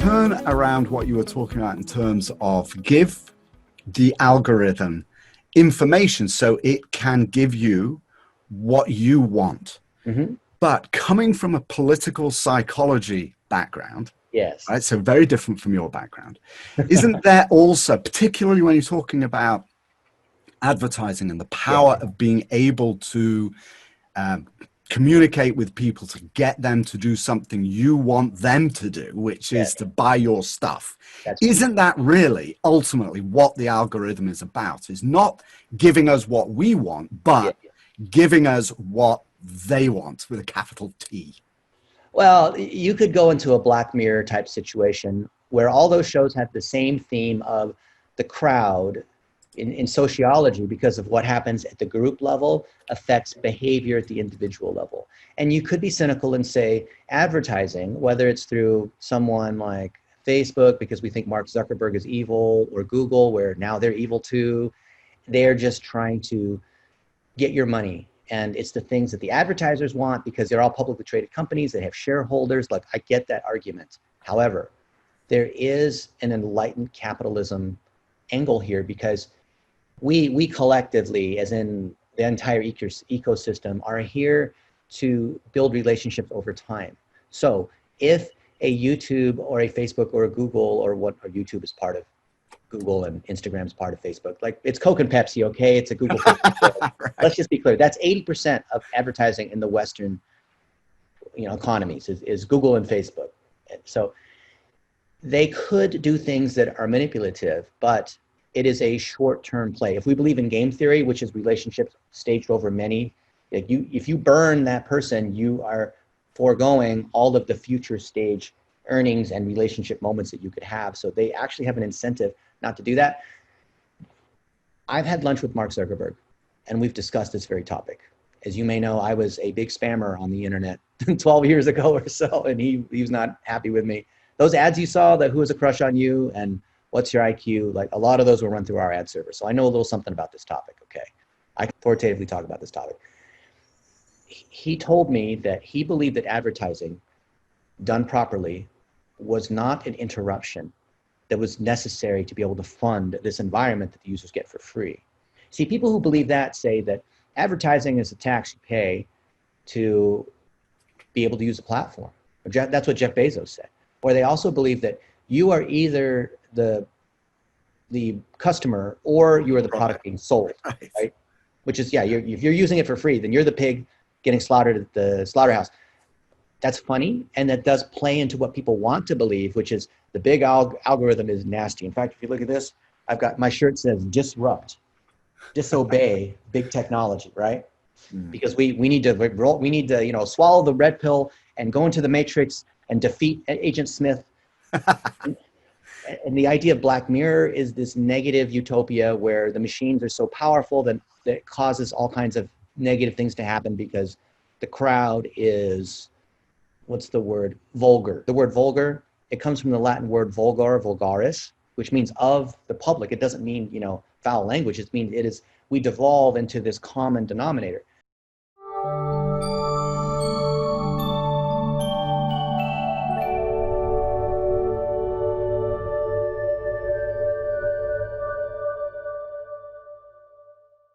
turn around what you were talking about in terms of give the algorithm information so it can give you what you want. Mm-hmm. But coming from a political psychology background, Yes. right, so very different from your background, isn't there also, particularly when you're talking about advertising and the power of being able to communicate with people to get them to do something you want them to do, which is to buy your stuff. Isn't that really ultimately what the algorithm is about? Is not giving us what we want, but giving us what they want with a capital T. Well, you could go into a Black Mirror type situation where all those shows have the same theme of the crowd in sociology, because of what happens at the group level affects behavior at the individual level. And you could be cynical and say advertising, whether it's through someone like Facebook, because we think Mark Zuckerberg is evil, or Google, where now they're evil too, they're just trying to get your money. And it's the things that the advertisers want because they're all publicly traded companies that have shareholders. Like, I get that argument. However, there is an enlightened capitalism angle here, because we collectively, as in the entire ecosystem, are here to build relationships over time. So if a YouTube or a Facebook or a Google, or YouTube is part of Google and Instagram is part of Facebook, like it's Coke and Pepsi, okay? It's a Google. Right. Let's just be clear. That's 80% of advertising in the Western, economies is Google and Facebook. So they could do things that are manipulative, but it is a short-term play. If we believe in game theory, which is relationships staged over many, if you burn that person, you are foregoing all of the future stage earnings and relationship moments that you could have. So they actually have an incentive not to do that. I've had lunch with Mark Zuckerberg, and we've discussed this very topic. As you may know, I was a big spammer on the internet 12 years ago or so, and he was not happy with me. Those ads you saw, that who has a crush on you and what's your IQ, like a lot of those were run through our ad server. So I know a little something about this topic, okay? I can authoritatively talk about this topic. He told me that he believed that advertising done properly was not an interruption that was necessary to be able to fund this environment that the users get for free. See, people who believe that say that advertising is a tax you pay to be able to use a platform. That's what Jeff Bezos said. Or they also believe that you are either the customer or you are the product being sold, right? Which is, if you're using it for free, then you're the pig getting slaughtered at the slaughterhouse. That's funny, and that does play into what people want to believe, which is the big algorithm is nasty. In fact, if you look at this, I've got my shirt says disrupt, disobey big technology, right? Because we need to swallow the red pill and go into the matrix and defeat Agent Smith. And the idea of Black Mirror is this negative utopia where the machines are so powerful that it causes all kinds of negative things to happen because the crowd is, what's the word? Vulgar. The word vulgar, it comes from the Latin word vulgar, vulgaris, which means of the public. It doesn't mean, foul language. It means we devolve into this common denominator.